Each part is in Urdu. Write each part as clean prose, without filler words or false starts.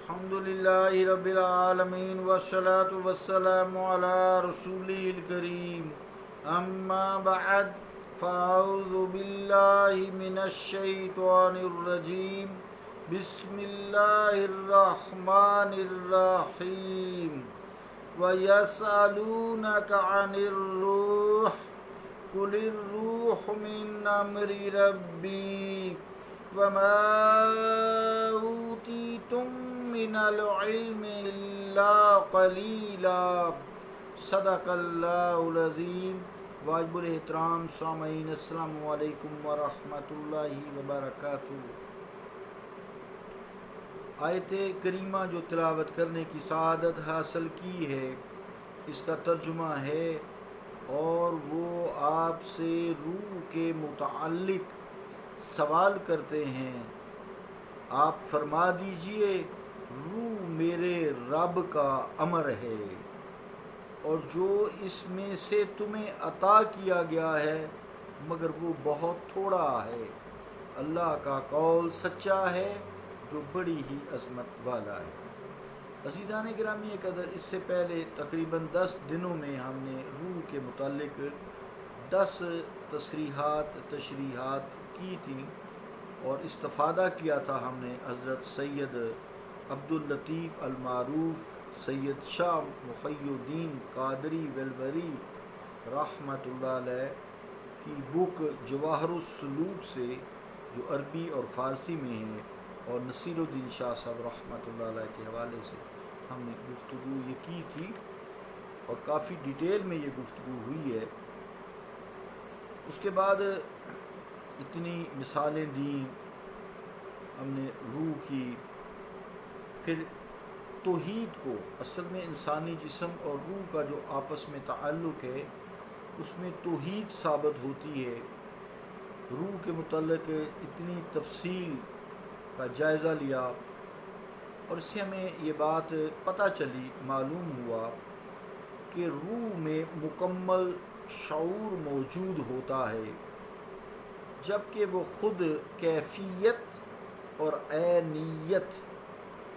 الحمد للہ رب العالمین والصلاة والسلام علی رسولہ الکریم اما بعد فاعوذ باللہ من الشیطان الرجیم بسم اللہ الرحمن الرحیم وَيَسْأَلُونَكَ عَنِ الرُّوحِ قُلِ الرُّوحُ مِنْ أَمْرِ رَبِّي وَمَا أُوتِيتُم مِّنَ الْعِلْمِ إِلَّا قَلِيلًا صدق اللہ العظیم۔ واجب الاحترام سامعین، السلام علیکم ورحمۃ اللہ وبرکاتہ۔ آیت کریمہ جو تلاوت کرنے کی سعادت حاصل کی ہے، اس کا ترجمہ ہے اور وہ آپ سے روح کے متعلق سوال کرتے ہیں، آپ فرما دیجئے روح میرے رب کا امر ہے اور جو اس میں سے تمہیں عطا کیا گیا ہے مگر وہ بہت تھوڑا ہے۔ اللہ کا قول سچا ہے جو بڑی ہی عظمت والا ہے۔ عزیزان گرامی قدر، اس سے پہلے تقریباً 10 دنوں میں ہم نے روح کے متعلق 10 تشریحات کی تھی اور استفادہ کیا تھا ہم نے حضرت سید عبداللطیف المعروف سید شاہ محی الدین قادری ویلوری رحمۃ اللہ علیہ کی بک جواہر السلوک سے، جو عربی اور فارسی میں ہے، اور نصیر الدین شاہ صاحب رحمۃ اللہ علیہ کے حوالے سے ہم نے گفتگو یہ کی تھی اور کافی ڈیٹیل میں یہ گفتگو ہوئی ہے۔ اس کے بعد اتنی مثالیں دیں ہم نے روح کی، پھر توحید کو، اصل میں انسانی جسم اور روح کا جو آپس میں تعلق ہے اس میں توحید ثابت ہوتی ہے۔ روح کے متعلق اتنی تفصیل کا جائزہ لیا اور اس سے ہمیں یہ بات پتہ چلی، معلوم ہوا کہ روح میں مکمل شعور موجود ہوتا ہے، جبکہ وہ خود کیفیت اور عینیت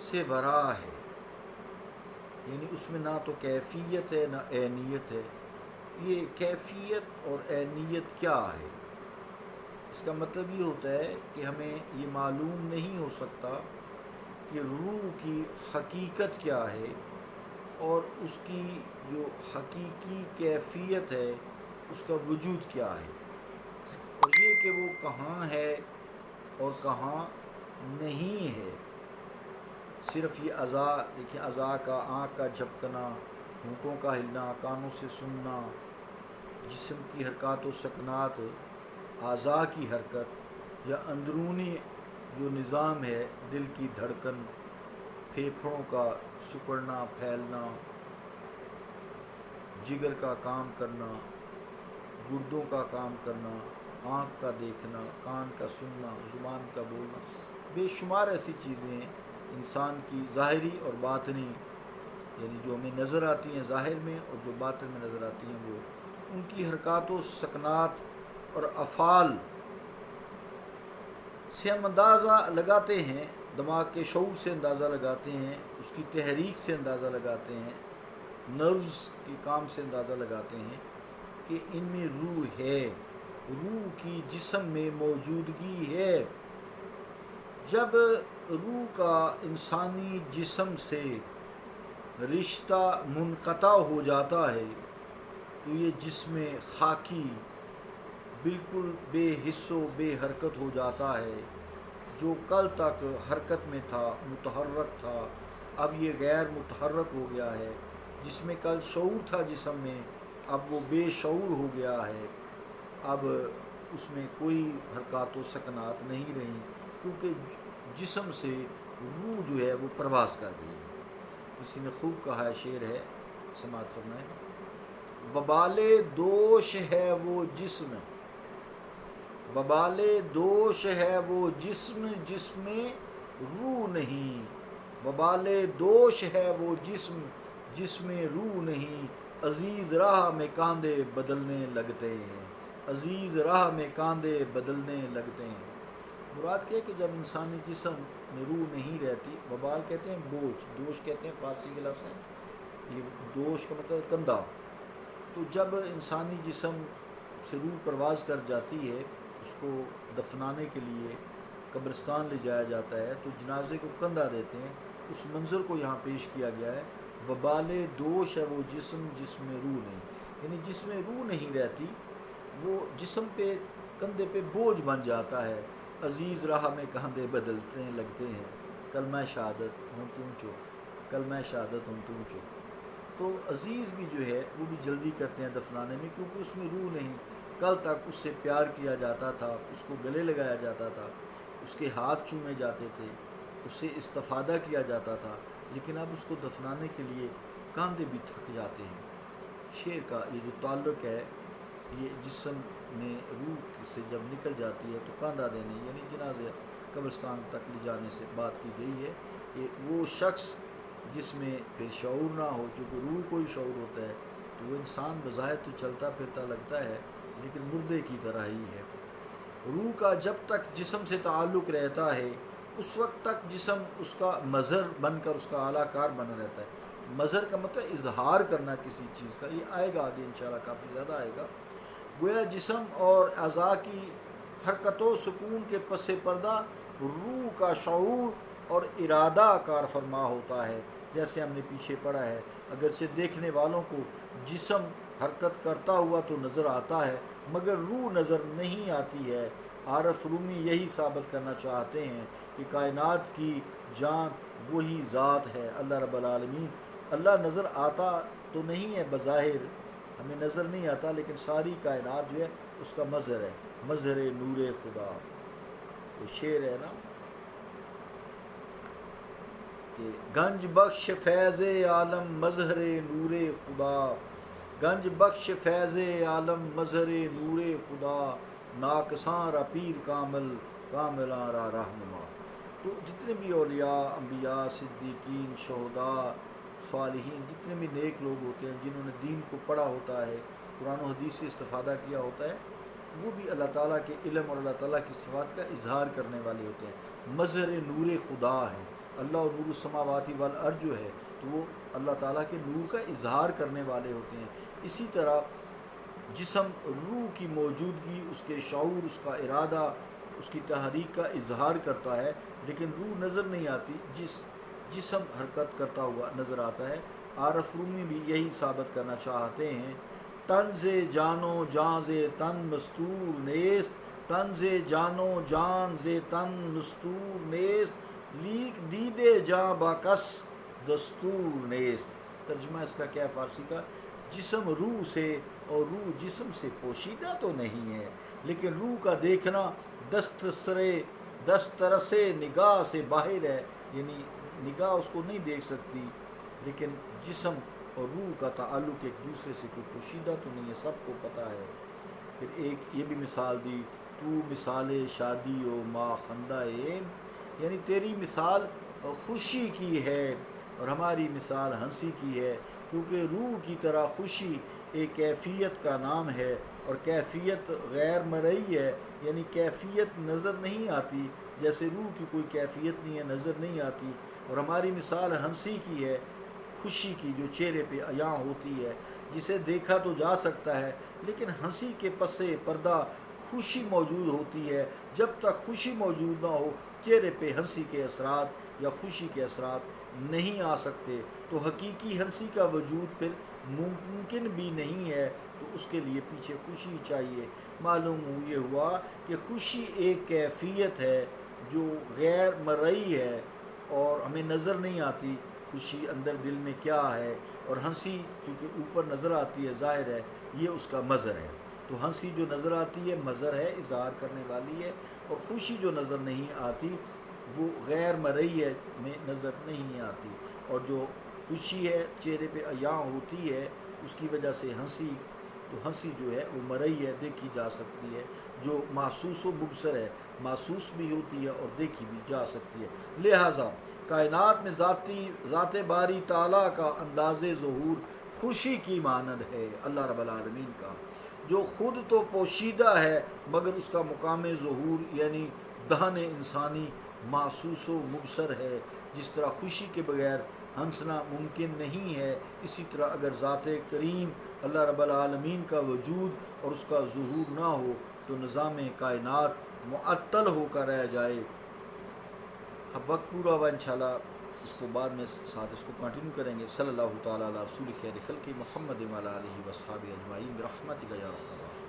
سے ورا ہے، یعنی اس میں نہ تو کیفیت ہے نہ عینیت ہے۔ یہ کیفیت اور عینیت کیا ہے؟ اس کا مطلب یہ ہوتا ہے کہ ہمیں یہ معلوم نہیں ہو سکتا کہ روح کی حقیقت کیا ہے اور اس کی جو حقیقی کیفیت ہے اس کا وجود کیا ہے، اور یہ کہ وہ کہاں ہے اور کہاں نہیں ہے۔ صرف یہ اعضاء، دیکھیں اعضاء کا آنکھ کا جھپکنا، ہونٹوں کا ہلنا، کانوں سے سننا، جسم کی حرکات و سکنات، اعضاء کی حرکت، یا اندرونی جو نظام ہے، دل کی دھڑکن، پھیپھڑوں کا سکڑنا پھیلنا، جگر کا کام کرنا، گردوں کا کام کرنا، آنکھ کا دیکھنا، کان کا سننا، زبان کا بولنا، بے شمار ایسی چیزیں ہیں انسان کی ظاہری اور باطنی، یعنی جو ہمیں نظر آتی ہیں ظاہر میں اور جو باطن میں نظر آتی ہیں، وہ ان کی حرکات و سکنات اور افعال سے ہم اندازہ لگاتے ہیں، دماغ کے شعور سے اندازہ لگاتے ہیں، اس کی تحریک سے اندازہ لگاتے ہیں، نروز کے کام سے اندازہ لگاتے ہیں کہ ان میں روح ہے، روح کی جسم میں موجودگی ہے۔ جب روح کا انسانی جسم سے رشتہ منقطع ہو جاتا ہے تو یہ جسم خاکی بالکل بے حس و بے حرکت ہو جاتا ہے۔ جو کل تک حرکت میں تھا، متحرک تھا، اب یہ غیر متحرک ہو گیا ہے۔ جس میں کل شعور تھا جسم میں، اب وہ بے شعور ہو گیا ہے، اب اس میں کوئی حرکات و سکنات نہیں رہیں، کیونکہ جسم سے روح جو ہے وہ پرواز کر گئی ہے۔ کسی نے خوب کہا ہے، شعر ہے، سماعت فرمائیں۔ وبال دوش ہے وہ جسم، وبال دوش ہے وہ جسم جس میں روح نہیں، وبال دوش ہے وہ جسم جس میں روح نہیں، عزیز راہ میں کاندھے بدلنے لگتے ہیں، عزیز راہ میں کاندھے بدلنے لگتے ہیں۔ مراد کیا کہ جب انسانی جسم میں روح نہیں رہتی. وبال کہتے ہیں بوجھ، دوش کہتے ہیں فارسی کے لفظ ہیں. یہ دوش کا مطلب کندھا. تو جب انسانی جسم سے روح پرواز کر جاتی ہے، اس کو دفنانے کے لیے قبرستان لے جایا جاتا ہے تو جنازے کو کندھا دیتے ہیں. اس منظر کو یہاں پیش کیا گیا ہے. وبال دوش ہے وہ جسم جس میں روح نہیں، یعنی جس میں روح نہیں رہتی وہ جسم پہ کندھے پہ بوجھ بن جاتا ہے. عزیز راہ میں کندھے بدلتے لگتے ہیں، کلمہ شہادت ہوں تم چپ، کلمہ شہادت ہوں تم چپ. تو عزیز بھی جو ہے وہ بھی جلدی کرتے ہیں دفنانے میں، کیونکہ اس میں روح نہیں. کل تک اس سے پیار کیا جاتا تھا، اس کو گلے لگایا جاتا تھا، اس کے ہاتھ چومے جاتے تھے، اس سے استفادہ کیا جاتا تھا، لیکن اب اس کو دفنانے کے لیے کاندھے بھی تھک جاتے ہیں. شعر کا یہ جو تعلق ہے، یہ جسم میں روح سے جب نکل جاتی ہے تو کاندھا دینے یعنی جنازے قبرستان تک لے جانے سے بات کی گئی ہے کہ وہ شخص جس میں پھر شعور نہ ہو، چونکہ روح کو ہی شعور ہوتا ہے، تو وہ انسان بظاہر تو چلتا پھرتا لگتا ہے لیکن مردے کی طرح ہی ہے. روح کا جب تک جسم سے تعلق رہتا ہے اس وقت تک جسم اس کا مظہر بن کر اس کا اعلیٰ کار بنا رہتا ہے. مظہر کا مطلب اظہار کرنا کسی چیز کا، یہ آئے گا آگے انشاءاللہ کافی زیادہ آئے گا. گویا جسم اور اعضاء کی حرکت و سکون کے پس پردہ روح کا شعور اور ارادہ کار فرما ہوتا ہے. جیسے ہم نے پیچھے پڑھا ہے، اگرچہ دیکھنے والوں کو جسم حرکت کرتا ہوا تو نظر آتا ہے مگر روح نظر نہیں آتی ہے. عارف رومی یہی ثابت کرنا چاہتے ہیں کہ کائنات کی جان وہی ذات ہے اللہ رب العالمین. اللہ نظر آتا تو نہیں ہے بظاہر، ہمیں نظر نہیں آتا، لیکن ساری کائنات جو ہے اس کا مظہر ہے، مظہر نور خدا. وہ شعر ہے نا کہ گنج بخش فیض عالم مظہر نور خدا، گنج بخش فیض عالم مظہر نور خدا، ناقصاں را پیر کامل کاملاں را رہنما. تو جتنے بھی اولیاء، انبیاء، صدیقین، شہداء، صالحین، جتنے بھی نیک لوگ ہوتے ہیں جنہوں نے دین کو پڑھا ہوتا ہے، قرآن و حدیث سے استفادہ کیا ہوتا ہے، وہ بھی اللہ تعالیٰ کے علم اور اللہ تعالیٰ کی صفات کا اظہار کرنے والے ہوتے ہیں. مظہر نور خدا ہے. اللہ نور السماوات والارض جو ہے تو وہ اللہ تعالیٰ کے نور کا اظہار کرنے والے ہوتے ہیں. اسی طرح جسم روح کی موجودگی، اس کے شعور، اس کا ارادہ، اس کی تحریک کا اظہار کرتا ہے، لیکن روح نظر نہیں آتی، جسم حرکت کرتا ہوا نظر آتا ہے. عارف رومی بھی یہی ثابت کرنا چاہتے ہیں. تنز جانو جان ز تن مستور نیست، تنز جانو جان ز تن مستور نیست، لیک دیدے جاں باکس دستور نیست. ترجمہ اس کا کیا ہے فارسی کا؟ جسم روح سے اور روح جسم سے پوشیدہ تو نہیں ہے، لیکن روح کا دیکھنا دسترس نگاہ سے باہر ہے، یعنی نگاہ اس کو نہیں دیکھ سکتی، لیکن جسم اور روح کا تعلق ایک دوسرے سے کوئی پوشیدہ تو نہیں ہے، سب کو پتہ ہے. پھر ایک یہ بھی مثال دی، تو مثال شادی و ما خندہ، یعنی تیری مثال خوشی کی ہے اور ہماری مثال ہنسی کی ہے، کیونکہ روح کی طرح خوشی ایک کیفیت کا نام ہے اور کیفیت غیر مرئی ہے، یعنی کیفیت نظر نہیں آتی، جیسے روح کی کوئی کیفیت نہیں ہے، نظر نہیں آتی. اور ہماری مثال ہنسی کی ہے، خوشی کی جو چہرے پہ عیاں ہوتی ہے، جسے دیکھا تو جا سکتا ہے لیکن ہنسی کے پس پردہ خوشی موجود ہوتی ہے. جب تک خوشی موجود نہ ہو چہرے پہ ہنسی کے اثرات یا خوشی کے اثرات نہیں آ سکتے، تو حقیقی ہنسی کا وجود پھر ممکن بھی نہیں ہے. تو اس کے لیے پیچھے خوشی چاہیے. معلوم یہ ہوا کہ خوشی ایک کیفیت ہے جو غیر مرئی ہے اور ہمیں نظر نہیں آتی خوشی اندر دل میں کیا ہے، اور ہنسی چونکہ اوپر نظر آتی ہے ظاہر ہے، یہ اس کا مظہر ہے. تو ہنسی جو نظر آتی ہے مظہر ہے، اظہار کرنے والی ہے، اور خوشی جو نظر نہیں آتی وہ غیر مرئی ہے، میں نظر نہیں آتی. اور جو خوشی ہے چہرے پہ عیاں ہوتی ہے اس کی وجہ سے ہنسی، تو ہنسی جو ہے وہ مرئی ہے، دیکھی جا سکتی ہے، جو محسوس و مبصر ہے، محسوس بھی ہوتی ہے اور دیکھی بھی جا سکتی ہے. لہٰذا کائنات میں ذات باری تعالیٰ کا انداز ظہور خوشی کی مانند ہے. اللہ رب العالمین کا جو خود تو پوشیدہ ہے مگر اس کا مقام ظہور یعنی دہن انسانی محسوس و مبصر ہے۔ جس طرح خوشی کے بغیر ہنسنا ممکن نہیں ہے، اسی طرح اگر ذات کریم اللہ رب العالمین کا وجود اور اس کا ظہور نہ ہو تو نظام کائنات معطل ہو کر رہ جائے۔ اب وقت پورا ہوا، انشاءاللہ اس کو بعد میں ساتھ اس کو کنٹینیو کریں گے۔ صلی اللہ تعالیٰ علی رسول خیر خلق محمد وعلی آلہ وصحبہ اجمعین برحمتک یا ارحم الراحمین۔